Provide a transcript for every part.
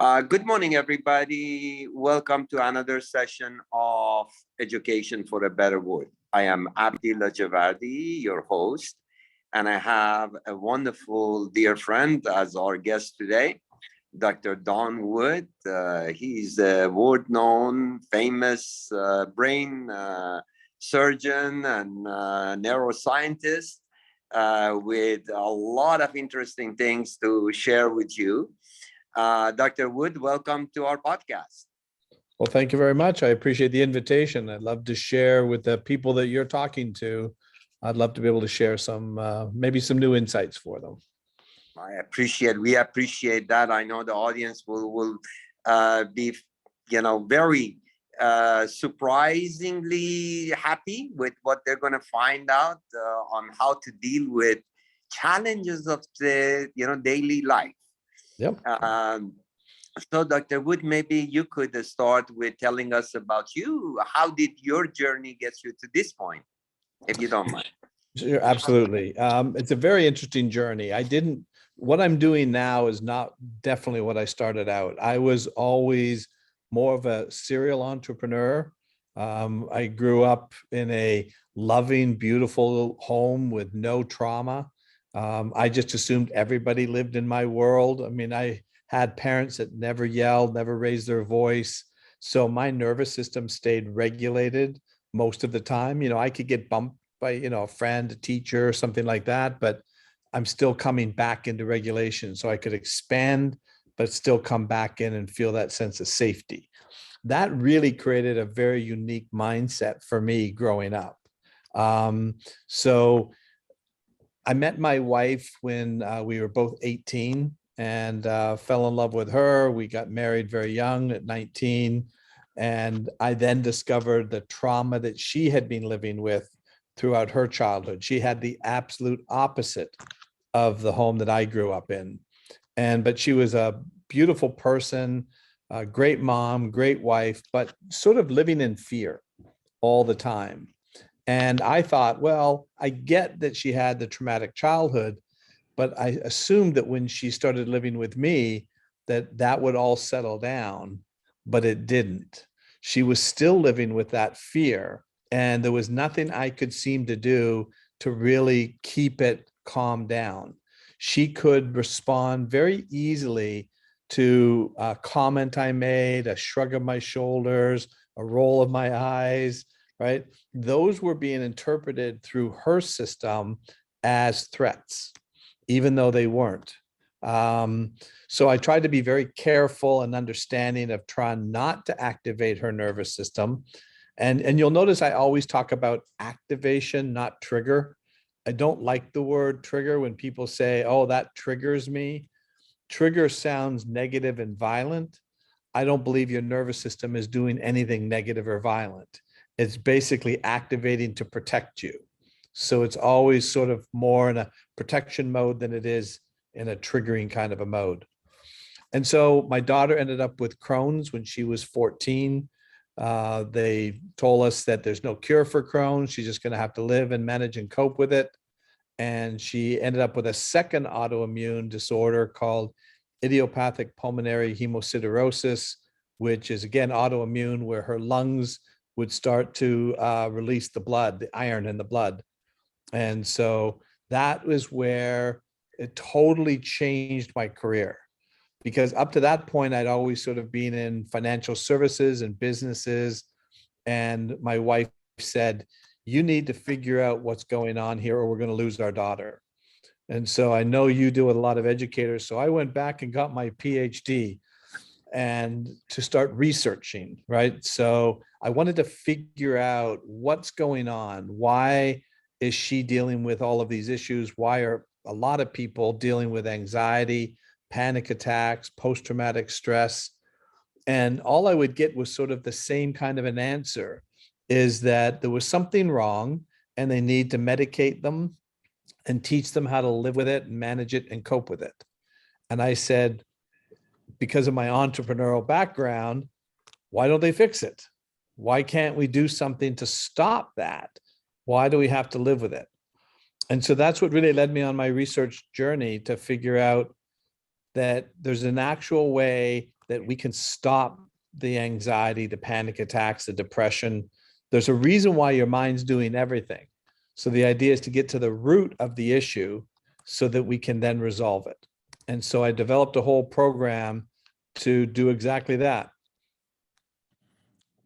Good morning, everybody. Welcome to another session of Education for a Better World. I am Abdi Lajavardi, your host, and I have a wonderful dear friend as our guest today, Dr. Don Wood. He's a world-known, famous brain surgeon and neuroscientist with a lot of interesting things to share with you. Dr. Wood, welcome to our podcast. Well, thank you very much. I appreciate the invitation. I'd love to share with the people that you're talking to. I'd love to be able to share some, maybe some new insights for them. We appreciate that. I know the audience will be, very surprisingly happy with what they're going to find out on how to deal with challenges of the, daily life. Yep. So, Dr. Wood, maybe you could start with telling us about you. How did your journey get you to this point, if you don't mind? Sure, absolutely. It's a very interesting journey. What I'm doing now is not definitely what I started out. I was always more of a serial entrepreneur. I grew up in a loving, beautiful home with no trauma. I just assumed everybody lived in my world. I mean, I had parents that never yelled, never raised their voice. So my nervous system stayed regulated most of the time. I could get bumped by, a friend, a teacher, something like that, but I'm still coming back into regulation. So I could expand, but still come back in and feel that sense of safety. That really created a very unique mindset for me growing up. So I met my wife when we were both 18 and fell in love with her. We got married very young at 19. And I then discovered the trauma that she had been living with throughout her childhood. She had the absolute opposite of the home that I grew up in. But she was a beautiful person, a great mom, great wife, but sort of living in fear all the time. And I thought, well, I get that she had the traumatic childhood, but I assumed that when she started living with me, that would all settle down, but it didn't. She was still living with that fear, and there was nothing I could seem to do to really keep it calmed down. She could respond very easily to a comment I made, a shrug of my shoulders, a roll of my eyes, right? Those were being interpreted through her system as threats, even though they weren't. So I tried to be very careful and understanding of trying not to activate her nervous system. And you'll notice I always talk about activation, not trigger. I don't like the word trigger when people say, oh, that triggers me. Trigger sounds negative and violent. I don't believe your nervous system is doing anything negative or violent. It's basically activating to protect you. So it's always sort of more in a protection mode than it is in a triggering kind of a mode. And so my daughter ended up with Crohn's when she was 14. They told us that there's no cure for Crohn's. She's just going to have to live and manage and cope with it. And she ended up with a second autoimmune disorder called idiopathic pulmonary hemosiderosis, which is again autoimmune, where her lungs would start to release the blood, the iron in the blood. And so that was where it totally changed my career, because up to that point, I'd always sort of been in financial services and businesses. And my wife said, you need to figure out what's going on here or we're going to lose our daughter. And so I know you do with a lot of educators. So I went back and got my PhD and to start researching, right? So I wanted to figure out what's going on. Why is she dealing with all of these issues? Why are a lot of people dealing with anxiety, panic attacks, post-traumatic stress? And all I would get was sort of the same kind of an answer, is that there was something wrong and they need to medicate them and teach them how to live with it and manage it and cope with it. And I said, because of my entrepreneurial background, why don't they fix it? Why can't we do something to stop that? Why do we have to live with it? And so that's what really led me on my research journey to figure out that there's an actual way that we can stop the anxiety, the panic attacks, the depression. There's a reason why your mind's doing everything. So the idea is to get to the root of the issue so that we can then resolve it. And so I developed a whole program to do exactly that.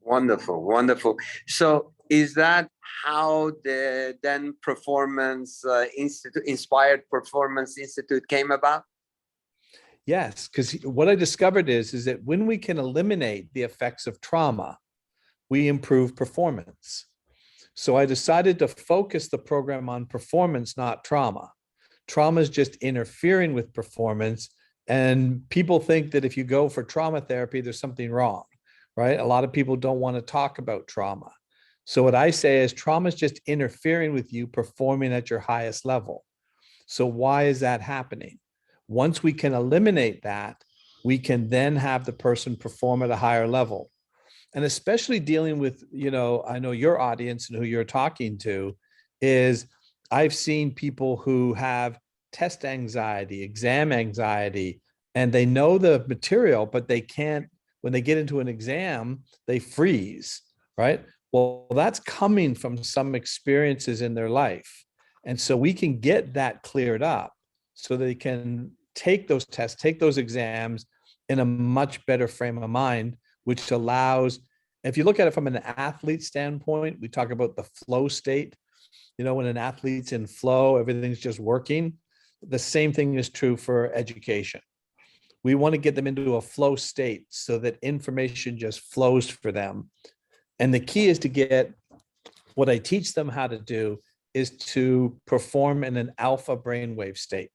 Wonderful, wonderful. So is that how the then Performance Institute, Inspired Performance Institute came about? Yes, because what I discovered is that when we can eliminate the effects of trauma, we improve performance. So I decided to focus the program on performance, not trauma. Trauma is just interfering with performance. And people think that if you go for trauma therapy, there's something wrong, right? A lot of people don't want to talk about trauma. So what I say is trauma is just interfering with you performing at your highest level. So why is that happening? Once we can eliminate that, we can then have the person perform at a higher level. And especially dealing with, I know your audience and who you're talking to is I've seen people who have test anxiety, exam anxiety, and they know the material, but they can't, when they get into an exam, they freeze, right? Well, that's coming from some experiences in their life. And so we can get that cleared up so they can take those tests, take those exams in a much better frame of mind, which allows, if you look at it from an athlete standpoint, we talk about the flow state. When an athlete's in flow, everything's just working. The same thing is true for education. We want to get them into a flow state so that information just flows for them. And the key is to get what I teach them how to do is to perform in an alpha brainwave state.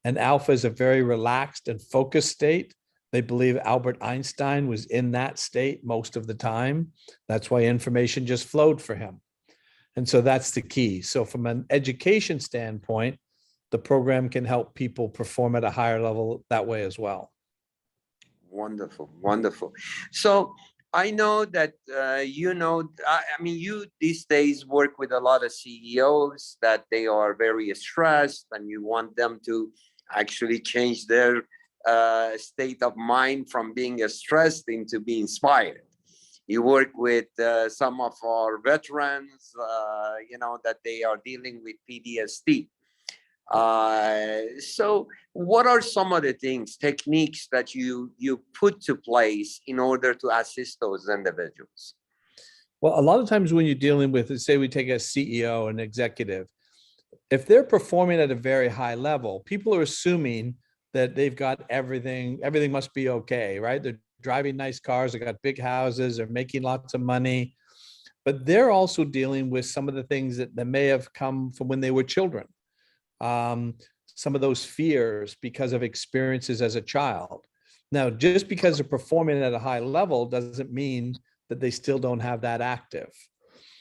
And alpha is a very relaxed and focused state. They believe Albert Einstein was in that state most of the time. That's why information just flowed for him. And so that's the key. So from an education standpoint, the program can help people perform at a higher level that way as well. Wonderful, wonderful. So I know that, you these days work with a lot of CEOs that they are very stressed and you want them to actually change their state of mind from being stressed into being inspired. You work with some of our veterans, that they are dealing with PTSD. So what are some of the techniques that you put to place in order to assist those individuals? Well, a lot of times when you're dealing with, say we take a CEO, an executive, if they're performing at a very high level, people are assuming that they've got everything must be okay, right? They're driving nice cars, they got big houses, they're making lots of money, but they're also dealing with some of the things that may have come from when they were children. Some of those fears because of experiences as a child. Now, just because they're performing at a high level doesn't mean that they still don't have that active.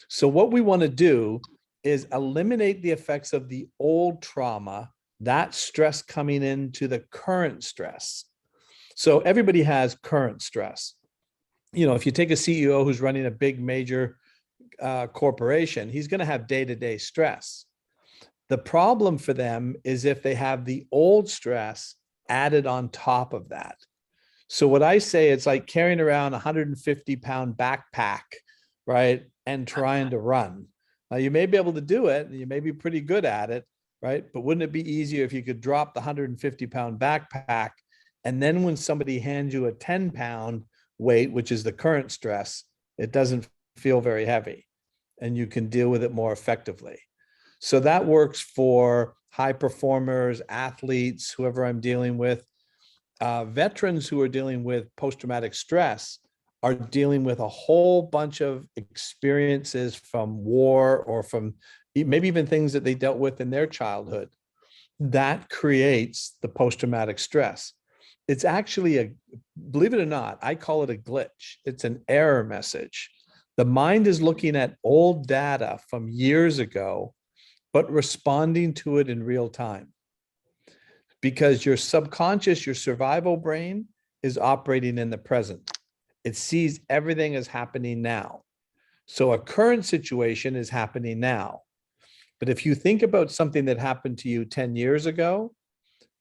So what we want to do is eliminate the effects of the old trauma, that stress coming into the current stress. So everybody has current stress. If you take a CEO who's running a big major corporation, he's going to have day-to-day stress. The problem for them is if they have the old stress added on top of that. So what I say, it's like carrying around a 150-pound backpack, right? And trying to run. Now you may be able to do it, and you may be pretty good at it, right? But wouldn't it be easier if you could drop the 150-pound backpack, and then when somebody hands you a 10-pound weight, which is the current stress, it doesn't feel very heavy, and you can deal with it more effectively. So that works for high performers, athletes, whoever I'm dealing with. Veterans who are dealing with post-traumatic stress are dealing with a whole bunch of experiences from war or from maybe even things that they dealt with in their childhood. That creates the post-traumatic stress. It's actually believe it or not, I call it a glitch. It's an error message. The mind is looking at old data from years ago, but responding to it in real time. Because your subconscious, your survival brain is operating in the present. It sees everything as happening now. So a current situation is happening now. But if you think about something that happened to you 10 years ago,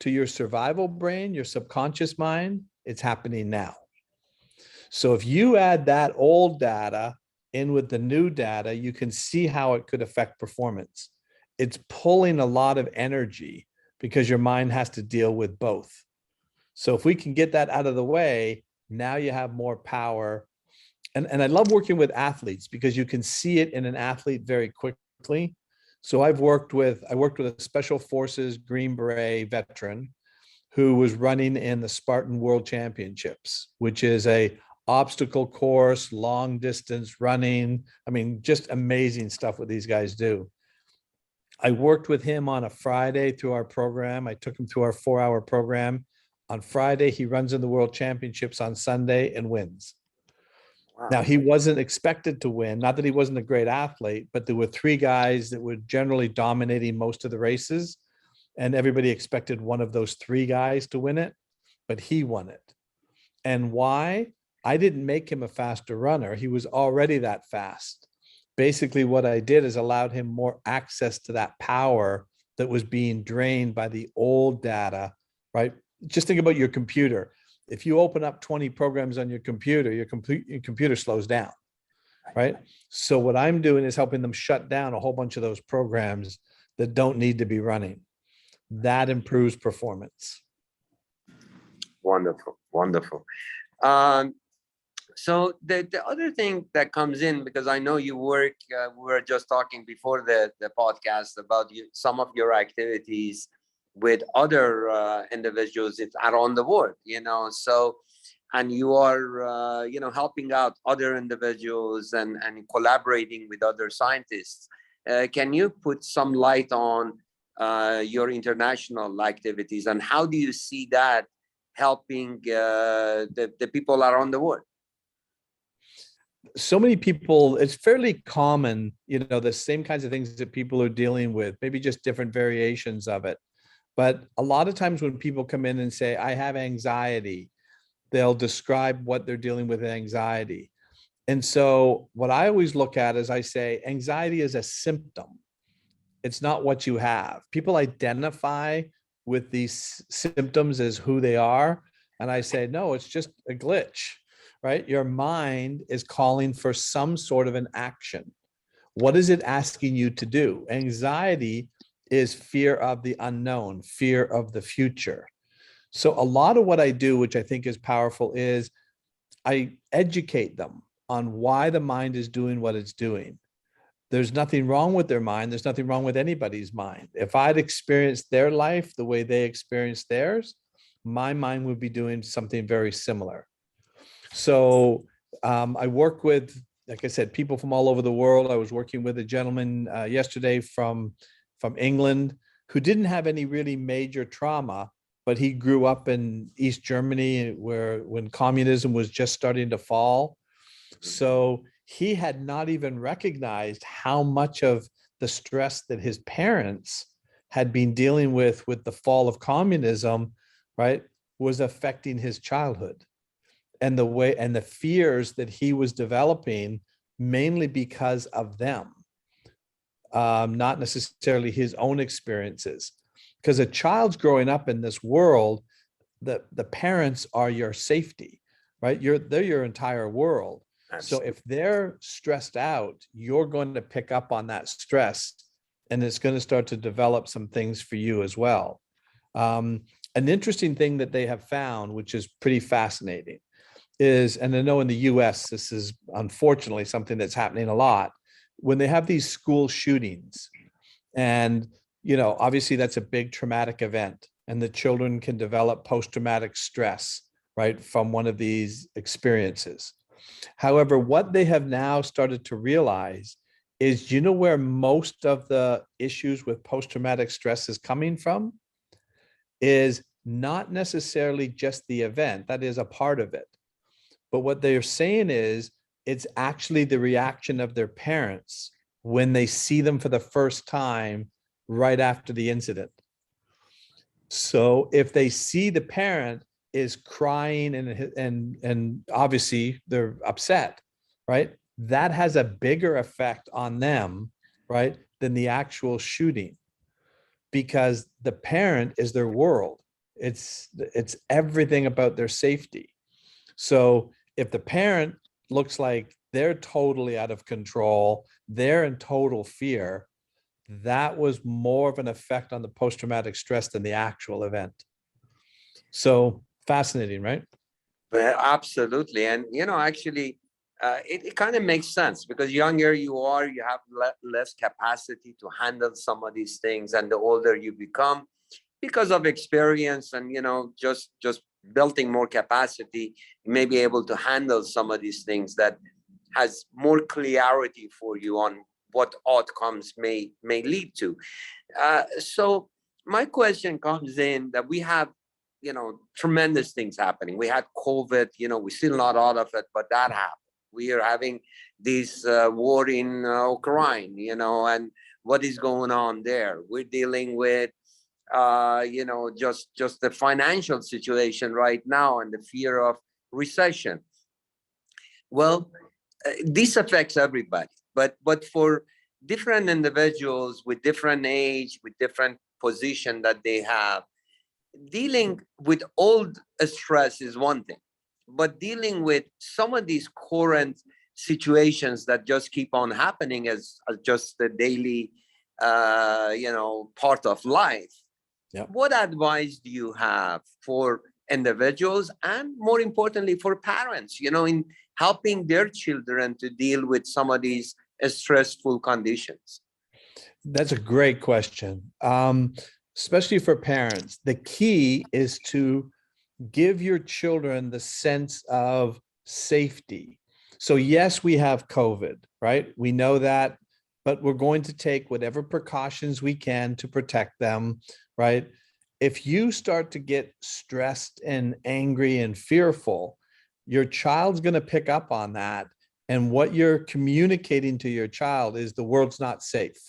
to your survival brain, your subconscious mind, it's happening now. So if you add that old data in with the new data, you can see how it could affect performance. It's pulling a lot of energy because your mind has to deal with both. So if we can get that out of the way, now you have more power. And I love working with athletes because you can see it in an athlete very quickly. So I worked with a Special Forces Green Beret veteran who was running in the Spartan World Championships, which is a obstacle course, long distance running. I mean, just amazing stuff what these guys do. I worked with him on a Friday through our program. I took him through our 4-hour program. On Friday, he runs in the World Championships on Sunday and wins. Now, he wasn't expected to win, not that he wasn't a great athlete, but there were 3 guys that were generally dominating most of the races, and everybody expected one of those 3 guys to win it, but he won it. And why? I didn't make him a faster runner. He was already that fast. Basically, what I did is allowed him more access to that power that was being drained by the old data, right? Just think about your computer. If you open up 20 programs on your computer, your computer slows down, right? So what I'm doing is helping them shut down a whole bunch of those programs that don't need to be running. That improves performance. Wonderful, wonderful. So the other thing that comes in, because I know you work, we were just talking before the podcast about some of your activities with other individuals around the world, so, and you are, helping out other individuals and collaborating with other scientists. Can you put some light on your international activities, and how do you see that helping the people around the world? So many people, it's fairly common, the same kinds of things that people are dealing with, maybe just different variations of it. But a lot of times when people come in and say, I have anxiety, they'll describe what they're dealing with anxiety. And so what I always look at is I say, anxiety is a symptom. It's not what you have. People identify with these symptoms as who they are. And I say, no, it's just a glitch, right? Your mind is calling for some sort of an action. What is it asking you to do? Anxiety is fear of the unknown, fear of the future. So a lot of what I do, which I think is powerful, is I educate them on why the mind is doing what it's doing. There's nothing wrong with their mind. There's nothing wrong with anybody's mind. If I'd experienced their life the way they experienced theirs, my mind would be doing something very similar. So I work with, like I said, people from all over the world. I was working with a gentleman yesterday from England who didn't have any really major trauma, but he grew up in East Germany when communism was just starting to fall. So he had not even recognized how much of the stress that his parents had been dealing with the fall of communism, right, was affecting his childhood, and the fears that he was developing mainly because of them. Not necessarily his own experiences, because a child's growing up in this world, the parents are your safety, right? They're your entire world. So if they're stressed out, you're going to pick up on that stress, and it's going to start to develop some things for you as well. An interesting thing that they have found, which is pretty fascinating, is, and I know in the US, this is unfortunately something that's happening a lot, when they have these school shootings, and obviously that's a big traumatic event, and the children can develop post-traumatic stress, right, from one of these experiences. However, what they have now started to realize is, where most of the issues with post-traumatic stress is coming from is not necessarily just the event. That is a part of it. But what they're saying is, it's actually the reaction of their parents when they see them for the first time right after the incident. So if they see the parent is crying and obviously they're upset, right? That has a bigger effect on them, right, than the actual shooting, because the parent is their world. It's everything about their safety. So if the parent looks like they're totally out of control, they're in total fear, that was more of an effect on the post-traumatic stress than the actual event. So fascinating, right? Absolutely. And, actually, it kind of makes sense because younger you are, you have less capacity to handle some of these things. And the older you become, because of experience and, just building more capacity, you may be able to handle some of these things that has more clarity for you on what outcomes may lead to. So my question comes in that we have, tremendous things happening. We had COVID, we're still not out of it, but that happened. We are having this war in Ukraine, and what is going on there. We're dealing with, just the financial situation right now and the fear of recession. Well, this affects everybody, but for different individuals with different age, with different position that they have, dealing with old stress is one thing, but dealing with some of these current situations that just keep on happening as just the daily part of life. Yeah. What advice do you have for individuals and more importantly for parents, in helping their children to deal with some of these stressful conditions? That's a great question. Especially for parents. The key is to give your children the sense of safety. So yes, we have COVID, right? We know that, but we're going to take whatever precautions we can to protect them, right? If you start to get stressed and angry and fearful, your child's going to pick up on that. And what you're communicating to your child is the world's not safe.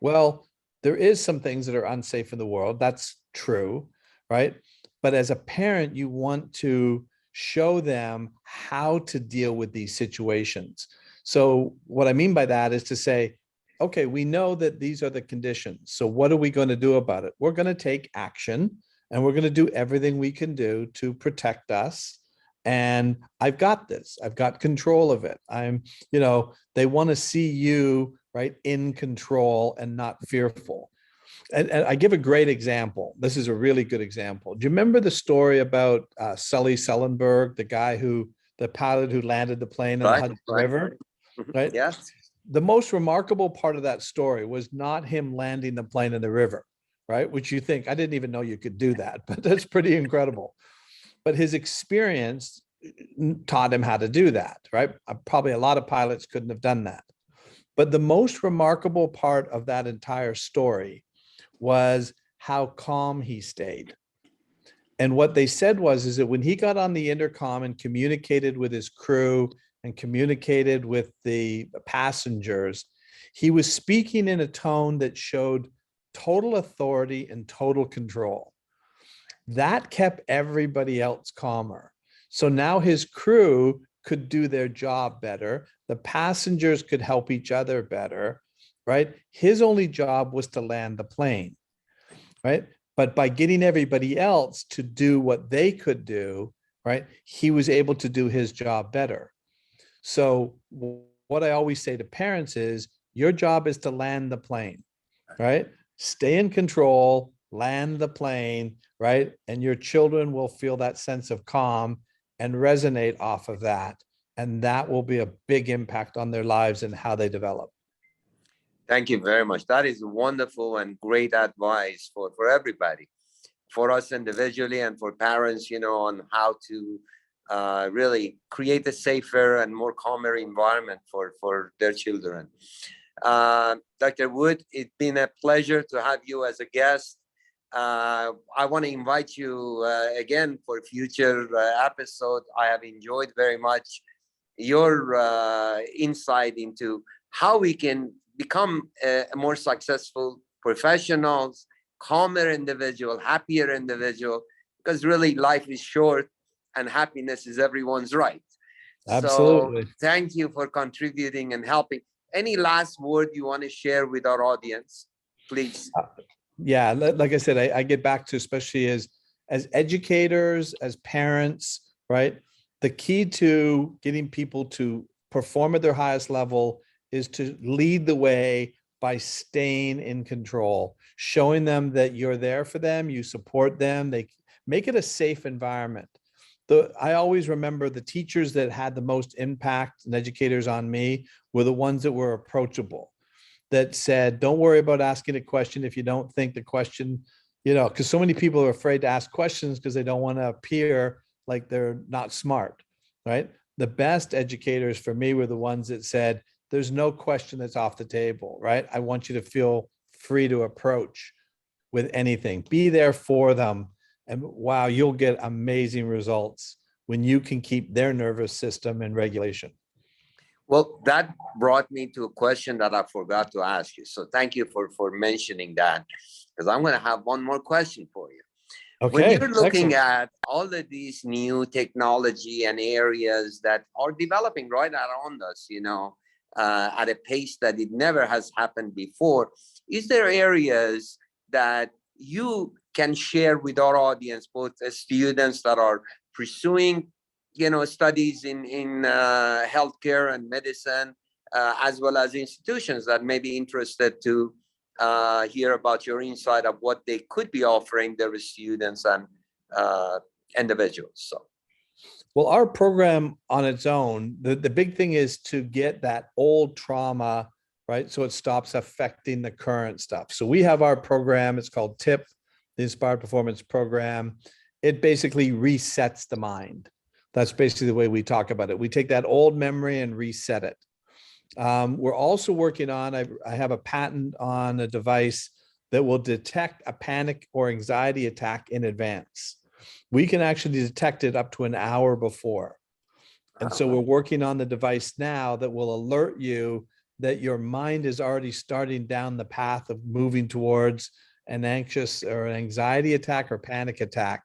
Well, there is some things that are unsafe in the world. That's true, right? But as a parent, you want to show them how to deal with these situations. So what I mean by that is to say, okay, we know that these are the conditions. So what are we going to do about it? We're going to take action and we're going to do everything we can do to protect us. And I've got this. I've got control of it. They want to see you right in control and not fearful. And I give a great example. This is a really good example. Do you remember the story about Sully Sullenberg, the pilot who landed the plane in the Hudson River? Right. Yes. The most remarkable part of that story was not him landing the plane in the river, right? Which you think, I didn't even know you could do that, but that's pretty incredible. But his experience taught him how to do that, right? Probably a lot of pilots couldn't have done that. But the most remarkable part of that entire story was how calm he stayed. And what they said is that when he got on the intercom and communicated with his crew and communicated with the passengers, he was speaking in a tone that showed total authority and total control. That kept everybody else calmer. So now his crew could do their job better. The passengers could help each other better, right? His only job was to land the plane, right? But by getting everybody else to do what they could do, right, he was able to do his job better. So what I always say to parents is, your job is to land the plane, right? Stay in control, land the plane, right? And your children will feel that sense of calm and resonate off of that. And that will be a big impact on their lives and how they develop. Thank you very much. That is wonderful and great advice for everybody, for us individually and for parents, on how to really create a safer and more calmer environment for their children. Dr. Wood, it's been a pleasure to have you as a guest. I want to invite you again for future episode. I have enjoyed very much your insight into how we can become a more successful professionals, calmer individual, happier individual, because really life is short and happiness is everyone's right. Absolutely. So thank you for contributing and helping. Any last word you want to share with our audience, please? Yeah, like I said, I get back to, especially as as educators, as parents, right? The key to getting people to perform at their highest level is to lead the way by staying in control, showing them that you're there for them, you support them, they make it a safe environment. I always remember the teachers that had the most impact and educators on me were the ones that were approachable, that said, don't worry about asking a question if you don't think the question, because so many people are afraid to ask questions because they don't want to appear like they're not smart, right? The best educators for me were the ones that said, there's no question that's off the table, right? I want you to feel free to approach with anything. Be there for them. And wow, you'll get amazing results when you can keep their nervous system in regulation. Well, that brought me to a question that I forgot to ask you. So thank you for mentioning that, because I'm going to have one more question for you. Okay, when you're looking excellent. at all of these new technology and areas that are developing right around us, at a pace that it never has happened before, is there areas that you can share with our audience, both as students that are pursuing, studies in healthcare and medicine, as well as institutions that may be interested to hear about your insight of what they could be offering their students and individuals. So, well, our program on its own, the big thing is to get that old trauma, right? So it stops affecting the current stuff. So we have our program, it's called TIP, the Inspired Performance Program. It basically resets the mind. That's basically the way we talk about it. We take that old memory and reset it. We're also working on, I have a patent on a device that will detect a panic or anxiety attack in advance. We can actually detect it up to an hour before. And so we're working on the device now that will alert you that your mind is already starting down the path of moving towards an anxious or an anxiety attack or panic attack.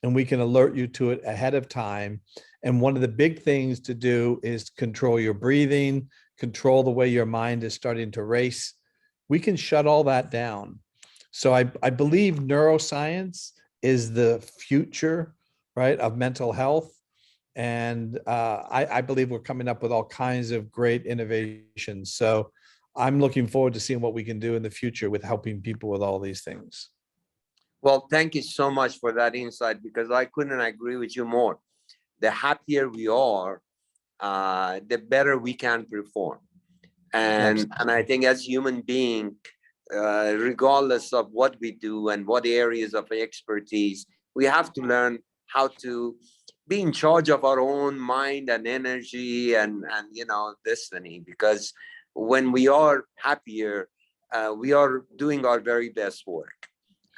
And we can alert you to it ahead of time. And one of the big things to do is control your breathing, control the way your mind is starting to race. We can shut all that down. So I believe neuroscience is the future, right, of mental health. And I believe we're coming up with all kinds of great innovations. So I'm looking forward to seeing what we can do in the future with helping people with all these things. Well, thank you so much for that insight, because I couldn't agree with you more. The happier we are, the better we can perform. And I think as human being, regardless of what we do and what areas of expertise, we have to learn how to be in charge of our own mind and energy and destiny, because when we are happier, we are doing our very best work.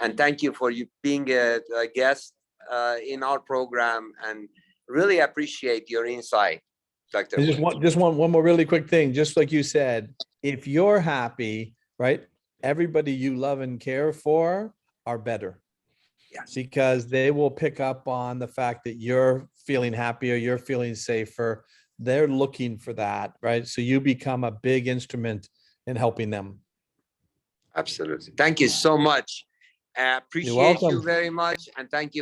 And thank you for you being a guest in our program, and really appreciate your insight, Dr. I Woods. just want one more really quick thing. Just like you said, if you're happy, right, everybody you love and care for are better. Yes. Because they will pick up on the fact that you're feeling happier, you're feeling safer. They're looking for that, right? So you become a big instrument in helping them. Absolutely. Thank you so much. Appreciate you welcome. very much. And thank you